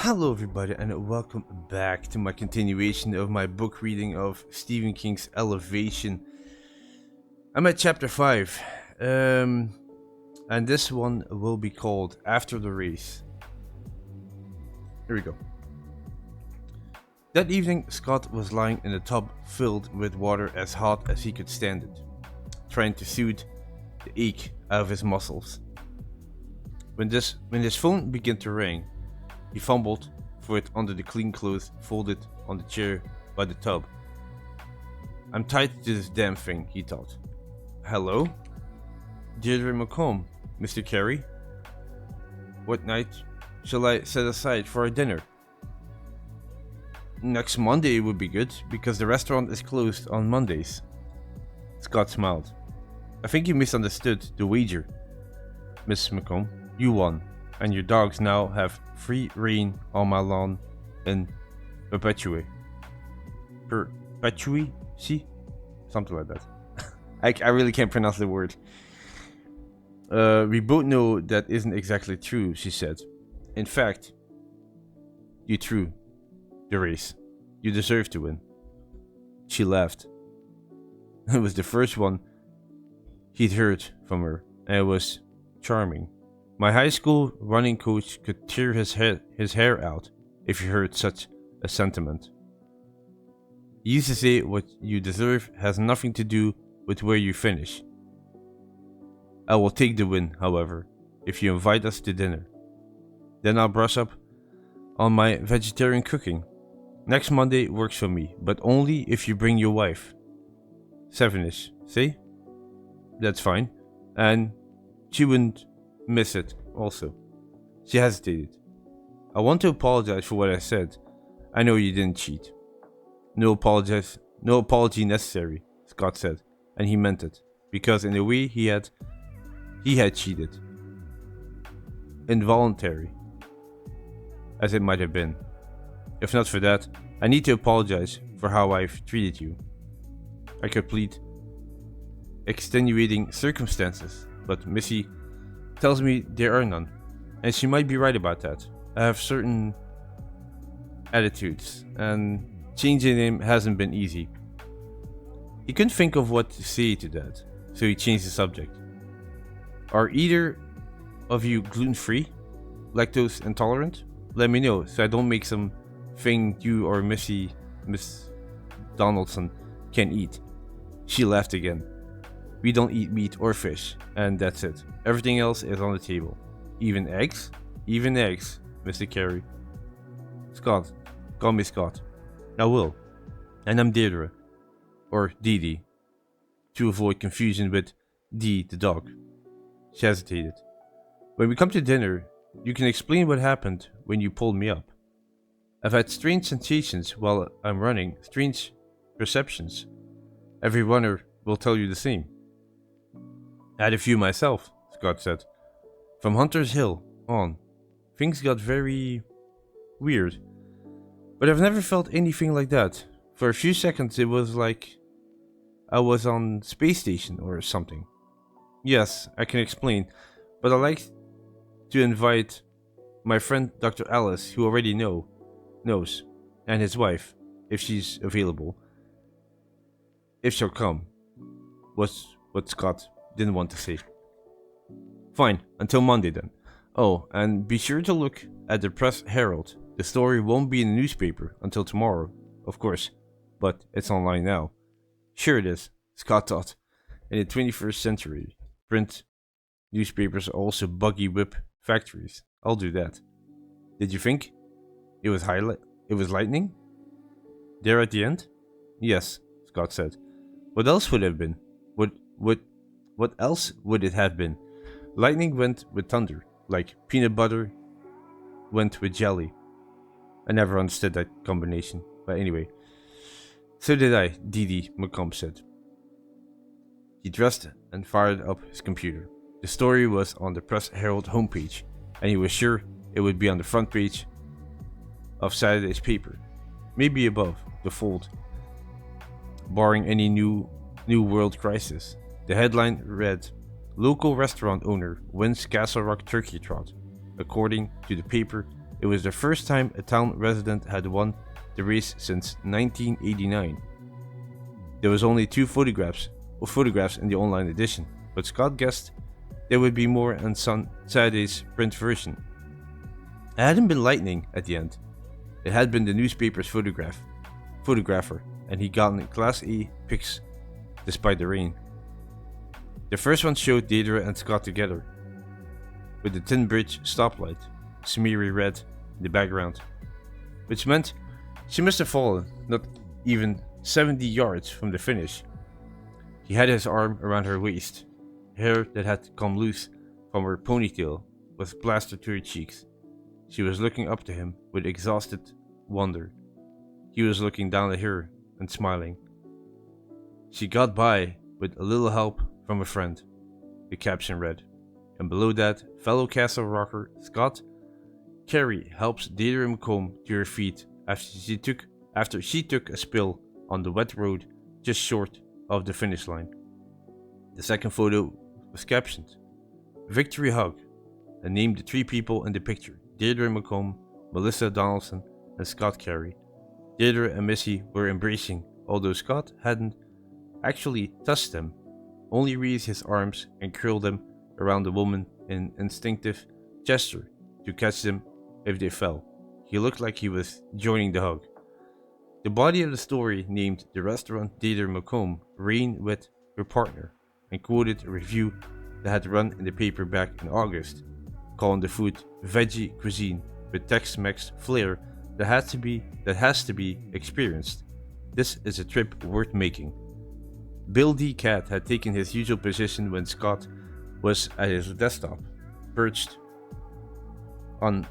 Hello, everybody, and welcome back to my continuation of my book reading of Stephen King's Elevation. I'm at chapter 5, and this one will be called After the Race. Here we go. That evening, Scott was lying in a tub filled with water as hot as he could stand it, trying to soothe the ache out of his muscles. When his phone began to ring, he fumbled for it under the clean clothes folded on the chair by the tub. I'm tied to this damn thing, he thought. Hello? Deirdre McComb, Mr. Carey? What night shall I set aside for our dinner? Next Monday would be good, because the restaurant is closed on Mondays. Scott smiled. I think you misunderstood the wager, Miss McComb. You won, and your dogs now have free reign on my lawn in Perpetuity? See? Something like that. I really can't pronounce the word. We both know that isn't exactly true, she said. In fact, you threw the race. You deserve to win. She laughed. It was the first one he'd heard from her, and it was charming. My high school running coach could tear his hair out if he heard such a sentiment. He used to say what you deserve has nothing to do with where you finish. I will take the win, however, if you invite us to dinner. Then I'll brush up on my vegetarian cooking. Next Monday works for me, but only if you bring your wife. 7ish, see? That's fine. And she wouldn't miss it also. She hesitated. I want to apologize for what I said. I know you didn't cheat. No apology necessary, Scott said, and he meant it, because in a way he had cheated. Involuntary, as it might have been. If not for that, I need to apologize for how I've treated you. I could plead extenuating circumstances, but Missy tells me there are none, and she might be right about that. I have certain attitudes, and changing them hasn't been easy. He couldn't think of what to say to that, so he changed the subject. Are either of you gluten-free? Lactose intolerant? Let me know, so I don't make some thing you or Miss Donaldson can eat. She laughed again. We don't eat meat or fish, and that's it. Everything else is on the table. Even eggs? Even eggs, Mr. Carey. Scott. Call me Scott. I will. And I'm Deirdre. Or Dee Dee. To avoid confusion with Dee the dog. She hesitated. When we come to dinner, you can explain what happened when you pulled me up. I've had strange sensations while I'm running, strange perceptions. Every runner will tell you the same. I had a few myself, Scott said. From Hunter's Hill on, things got very weird. But I've never felt anything like that. For a few seconds it was like I was on space station or something. Yes, I can explain, but I like to invite my friend Dr. Alice, who already knows, and his wife, if she's available. If she'll come, was what Scott didn't want to say. Fine, until Monday then. Oh, and be sure to look at the Press Herald. The story won't be in the newspaper until tomorrow, of course, but it's online now. Sure it is, Scott thought. In the 21st century, print newspapers are also buggy whip factories. I'll do that. Did you think it was lightning? There at the end? Yes, Scott said. What else would it have been? What else would it have been? Lightning went with thunder, like peanut butter went with jelly. I never understood that combination, but anyway. So did I, Dee Dee McComb said. He dressed and fired up his computer. The story was on the Press Herald homepage, and he was sure it would be on the front page of Saturday's paper, maybe above the fold, barring any new world crisis. The headline read, Local restaurant owner wins Castle Rock turkey trot. According to the paper, It was the first time a town resident had won the race since 1989. There was only two photographs in the online edition, but Scott guessed there would be more on Saturday's print version. It hadn't been lightning at the end. It had been the newspaper's photographer, and he'd gotten Class A pics despite the rain. The first one showed Deirdre and Scott together, with the Tin Bridge stoplight, smeary red in the background, which meant she must have fallen not even 70 yards from the finish. He had his arm around her waist. Hair that had come loose from her ponytail was plastered to her cheeks. She was looking up to him with exhausted wonder. He was looking down at her and smiling. She got by with a little help from a friend, the caption read, and below that, fellow castle rocker Scott Carey helps Deirdre McComb to her feet after she took a spill on the wet road just short of the finish line. The second photo was captioned, Victory Hug, and named the three people in the picture, Deirdre McComb, Melissa Donaldson, and Scott Carey. Deirdre and Missy were embracing, although Scott hadn't actually touched them, only raised his arms and curled them around the woman in instinctive gesture to catch them if they fell. He looked like he was joining the hug. The body of the story named the restaurant Deirdre McComb reigned with her partner and quoted a review that had run in the paper back in August, calling the food veggie cuisine with Tex-Mex flair that has to be experienced. This is a trip worth making. Bill D. Cat had taken his usual position when Scott was at his desktop, perched on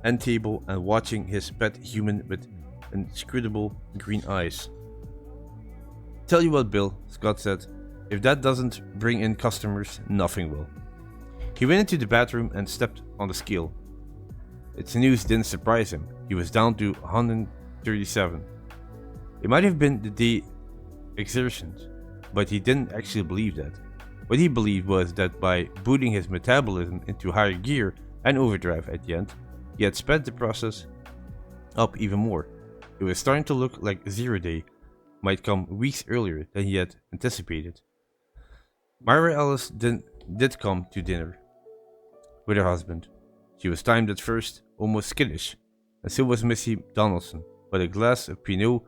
end table and watching his pet human with inscrutable green eyes. Tell you what, Bill, Scott said, if that doesn't bring in customers, nothing will. He went into the bathroom and stepped on the scale. Its news didn't surprise him. He was down to 137. It might have been the day exertions, but he didn't actually believe that. What he believed was that by booting his metabolism into higher gear and overdrive at the end, he had sped the process up even more. It was starting to look like 0 Day might come weeks earlier than he had anticipated. Myra Ellis did come to dinner with her husband. She was timed at first, almost skittish, and so was Missy Donaldson, but a glass of Pinot,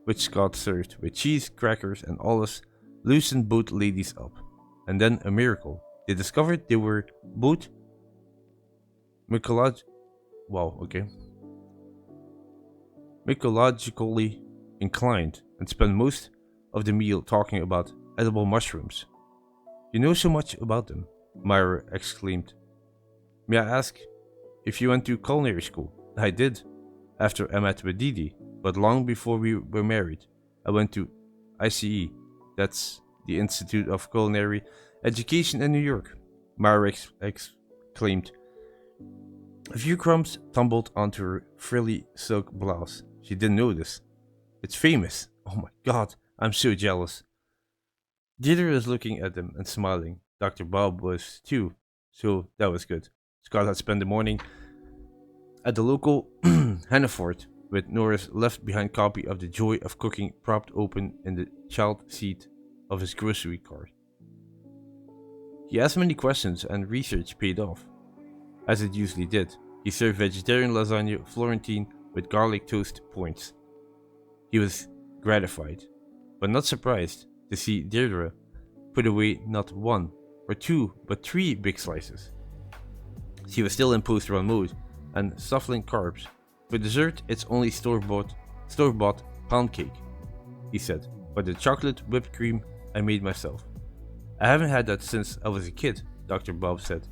which Scott served with cheese, crackers, and olives, loosened both ladies up. And then a miracle. They discovered they were both mycologically inclined and spent most of the meal talking about edible mushrooms. You know so much about them, Myra exclaimed. May I ask if you went to culinary school? I did, after I met with Didi, but long before we were married. I went to ICE, that's the Institute of Culinary Education in New York, Myra exclaimed. A few crumbs tumbled onto her frilly silk blouse. She didn't notice. It's famous. Oh my god, I'm so jealous. Deirdre was looking at them and smiling. Dr. Bob was too, so that was good. Scott had spent the morning at the local Hannaford with Nora's left-behind copy of The Joy of Cooking propped open in the child seat of his grocery cart. He asked many questions and research paid off, as it usually did. He served vegetarian lasagna Florentine with garlic toast points. He was gratified, but not surprised, to see Deirdre put away not one or two, but 3 big slices. She was still in post-run mode and shuffling carbs. For dessert, it's only store-bought pound cake, he said, but the chocolate whipped cream I made myself. I haven't had that since I was a kid, Dr. Bob said.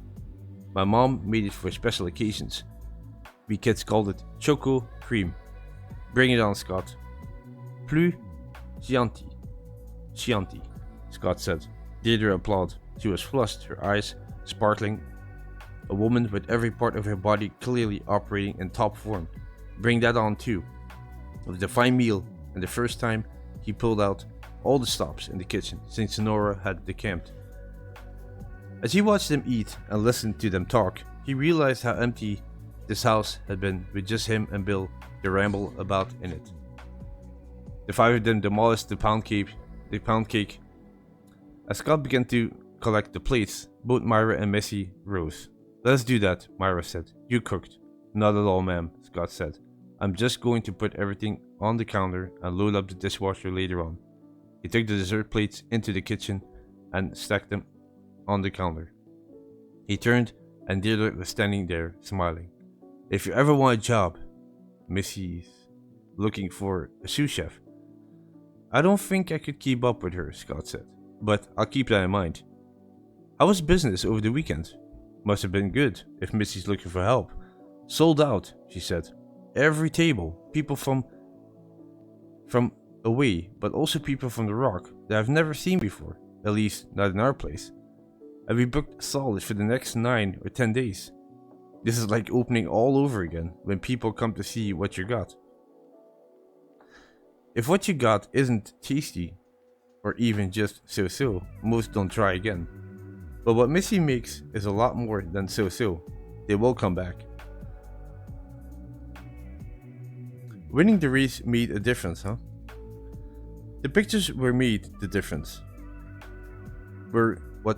My mom made it for special occasions. We kids called it choco cream. Bring it on, Scott. Plus Chianti, Scott said. Deirdre applauded. She was flushed, her eyes sparkling. A woman with every part of her body clearly operating in top form. Bring that on too. It was a fine meal, and the first time he pulled out all the stops in the kitchen since Nora had decamped. As he watched them eat and listened to them talk, he realized how empty This house had been with just him and Bill to ramble about in it. The five of them demolished the pound cake. As Scott began to collect the plates, both Myra and Missy rose. "Let's do that," Myra said. "You cooked." "Not at all, ma'am," Scott said. "I'm just going to put everything on the counter and load up the dishwasher later on." He took the dessert plates into the kitchen and stacked them on the counter. He turned and Deirdre was standing there, smiling. "If you ever want a job," Missy's looking for a sous chef. "I don't think I could keep up with her," Scott said, "but I'll keep that in mind." "How was business over the weekend?" "Must have been good, if Missy's looking for help." "Sold out," she said. "Every table. People from away, but also people from the Rock that I've never seen before, at least not in our place. And we booked solid for the next 9 or 10 days. This is like opening all over again when people come to see what you got. If what you got isn't tasty, or even just so-so, most don't try again. But what Missy makes is a lot more than so-so. They will come back." Winning the race made a difference, huh? The pictures were what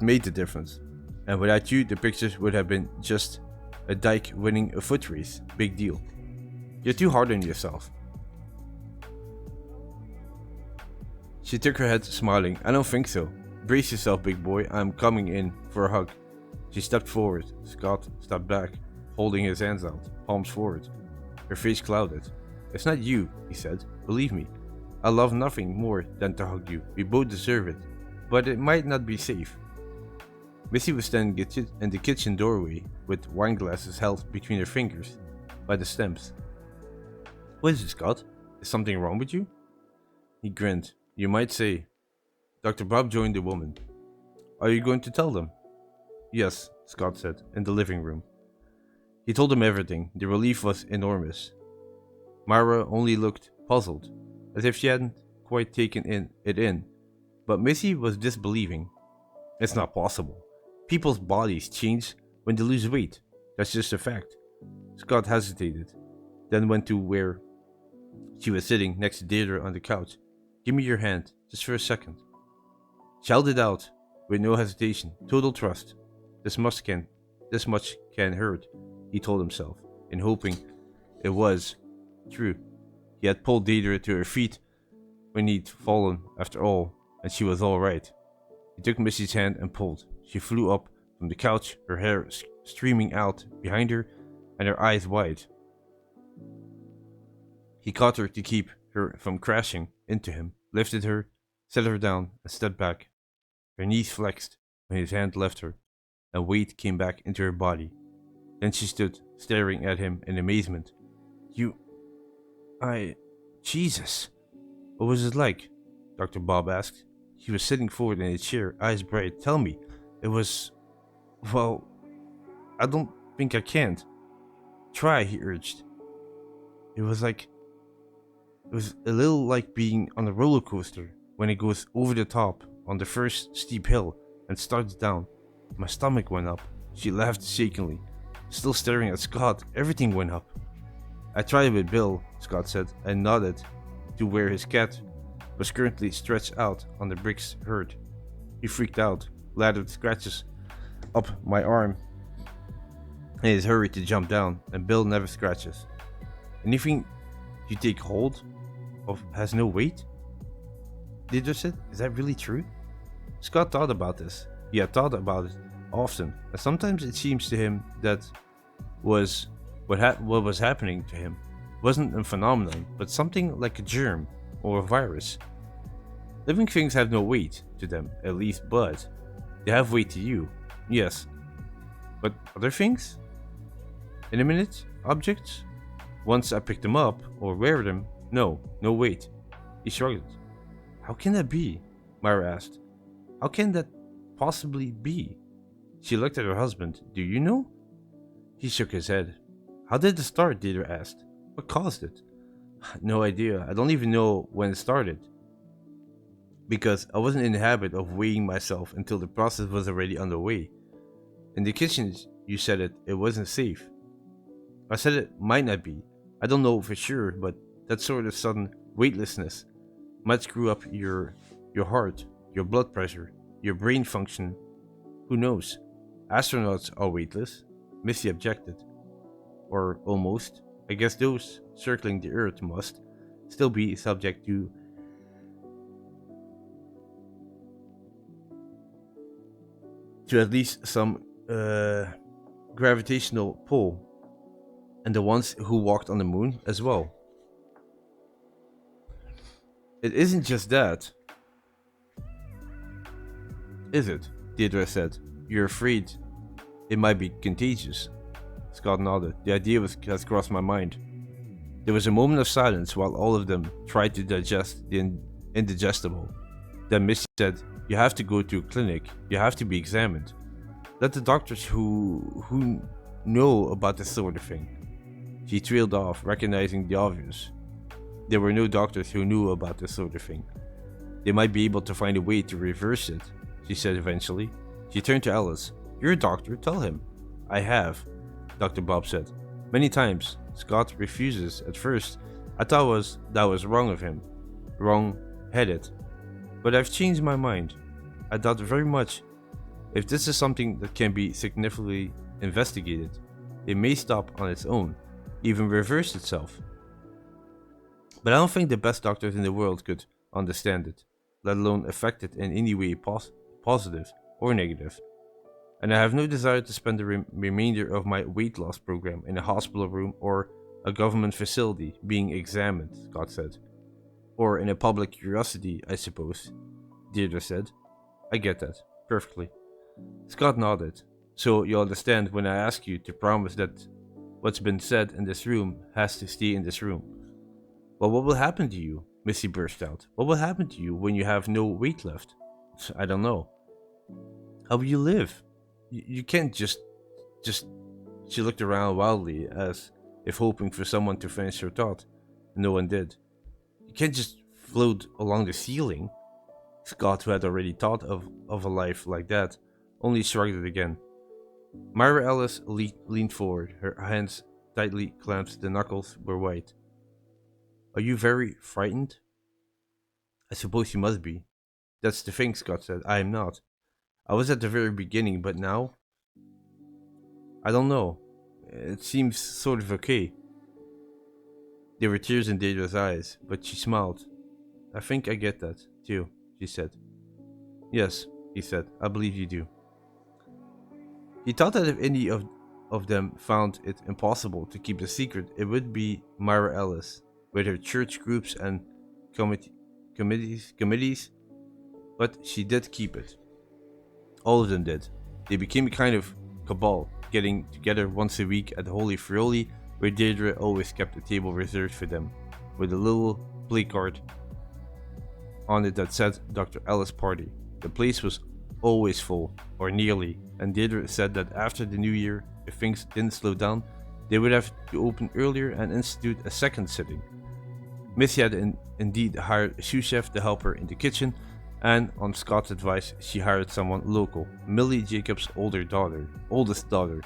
made the difference. And without you, the pictures would have been just a dyke winning a foot race. Big deal. You're too hard on yourself. She took her head, smiling. "I don't think so. Brace yourself, big boy. I'm coming in for a hug." She stepped forward. Scott stepped back, holding his hands out, palms forward. Her face clouded. "It's not you," he said. "Believe me. I love nothing more than to hug you. We both deserve it. But it might not be safe." Missy was standing in the kitchen doorway with wine glasses held between her fingers by the stems. "What is it, Scott? Is something wrong with you?" He grinned. "You might say." Dr. Bob joined the woman. "Are you going to tell them?" "Yes," Scott said, in the living room. He told them everything. The relief was enormous. Myra only looked puzzled, as if she hadn't quite taken it in, but Missy was disbelieving. "It's not possible. People's bodies change when they lose weight. That's just a fact." Scott hesitated, then went to where she was sitting next to Deirdre on the couch. "Give me your hand, just for a second." She held it out, with no hesitation, total trust. This much can hurt, he told himself, in hoping it was true. He had pulled Deirdre to her feet when he'd fallen after all, and she was all right. He took Missy's hand and pulled. She flew up from the couch, her hair streaming out behind her and her eyes wide. He caught her to keep her from crashing into him, lifted her, set her down, and stepped back. Her knees flexed when his hand left her, and weight came back into her body. Then she stood, staring at him in amazement. Jesus. What was it like?" Dr. Bob asked. He was sitting forward in a chair, eyes bright. "Tell me. It was... well... I don't think I can't." "Try," he urged. It was a little like being on a roller coaster when it goes over the top on the first steep hill and starts down. My stomach went up. She laughed shakily, still staring at Scott. Everything went up. "I tried with Bill," Scott said, and nodded to where his cat was currently stretched out on the bricks herd. He freaked out, lathered scratches up my arm in his hurry to jump down, and Bill never scratches. "Anything you take hold of has no weight?" Deirdre said. "Is that really true?" Scott thought about this. He had thought about it often, and sometimes it seems to him that what was happening to him wasn't a phenomenon, but something like a germ or a virus. Living things have no weight to them, at least, but they have weight to you, yes. But other things? Inanimate objects? Once I picked them up or wear them, no weight. He shrugged. "How can that be?" Myra asked. "How can that possibly be?" She looked at her husband. "Do you know?" He shook his head. "How did it start?" Deirdre asked. "What caused it?" "No idea. I don't even know when it started. Because I wasn't in the habit of weighing myself until the process was already underway. In the kitchen, you said it wasn't safe." I said it might not be. I don't know for sure, but that sort of sudden weightlessness might screw up your heart, your blood pressure, your brain function. Who knows? Astronauts are weightless, Missy objected. Or almost. I guess those circling the Earth must still be subject to at least some gravitational pull, and the ones who walked on the moon as well. It isn't just that, is it? Deirdre said. You're afraid it might be contagious. Scott nodded. The idea has crossed my mind. There was a moment of silence while all of them tried to digest the indigestible. Then Missy said, "You have to go to a clinic. You have to be examined. Let the doctors who know about this sort of thing." She trailed off, recognizing the obvious. There were no doctors who knew about this sort of thing. They might be able to find a way to reverse it, she said eventually. She turned to Alice. "You're a doctor, tell him." "I have," Dr. Bob said. "Many times." Scott refuses at first. I thought that was wrong of him. Wrong-headed. But I've changed my mind. I doubt very much if this is something that can be significantly investigated. It may stop on its own, even reverse itself. But I don't think the best doctors in the world could understand it, let alone affect it in any way positive or negative. And I have no desire to spend the remainder of my weight loss program in a hospital room or a government facility being examined, Scott said. Or in a public curiosity, I suppose, Deirdre said. I get that, perfectly. Scott nodded. So you'll understand when I ask you to promise that what's been said in this room has to stay in this room. Well, what will happen to you? Missy burst out. What will happen to you when you have no weight left? I don't know. How will you live? You can't just. She looked around wildly, as if hoping for someone to finish her thought. No one did. You can't just float along the ceiling. Scott, who had already thought of a life like that, only shrugged it again. Myra Ellis leaned forward, her hands tightly clamped, the knuckles were white. Are you very frightened? I suppose you must be. That's the thing, Scott said. I am not. I was at the very beginning, but now? I don't know. It seems sort of okay. There were tears in Deirdre's eyes, but she smiled. I think I get that, too, she said. Yes, he said. I believe you do. He thought that if any of them found it impossible to keep the secret, it would be Myra Ellis, with her church groups and committees, but she did keep it. All of them did. They became a kind of cabal, getting together once a week at the Holy Frioli, where Deirdre always kept a table reserved for them, with a little placard on it that said Dr. Ellis Party. The place was always full, or nearly, and Deirdre said that after the new year, if things didn't slow down, they would have to open earlier and institute a second sitting. Missy had indeed hired a sous chef to help her in the kitchen, and on Scott's advice, she hired someone local, Millie Jacobs' oldest daughter.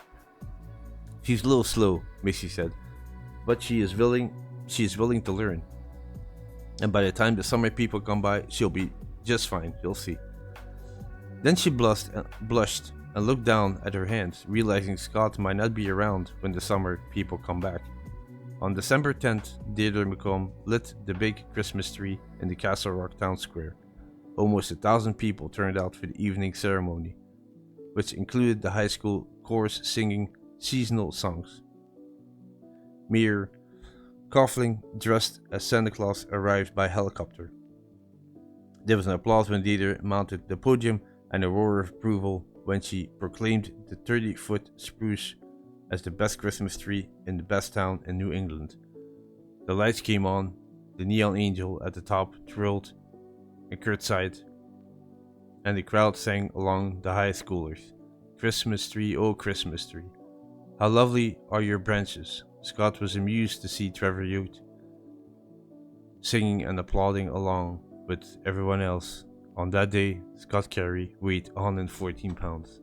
She's a little slow, Missy said, but she is willing to learn. And by the time the summer people come by, she'll be just fine, you'll see. Then she blushed and looked down at her hands, realizing Scott might not be around when the summer people come back. On December 10th, Deirdre McComb lit the big Christmas tree in the Castle Rock town square. Almost 1,000 people turned out for the evening ceremony, which included the high school chorus singing seasonal songs. Mere Coughlin, dressed as Santa Claus, arrived by helicopter. There was an applause when Deirdre mounted the podium and a roar of approval when she proclaimed the 30-foot spruce as the best Christmas tree in the best town in New England. The lights came on, the neon angel at the top twirled and curtsied, and the crowd sang along the high schoolers. Christmas tree, oh Christmas tree. How lovely are your branches. Scott was amused to see Trevor Yote singing and applauding along with everyone else. On that day, Scott Carey weighed 114 pounds.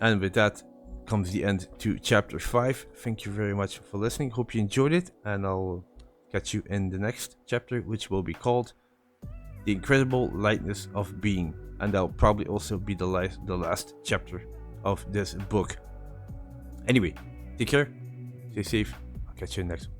And with that, comes the end to chapter 5. Thank you very much for listening. Hope you enjoyed it, and I'll catch you in the next chapter, which will be called The Incredible Lightness of Being, and that'll probably also be the last chapter of this book. Anyway, take care, stay safe, I'll catch you next one.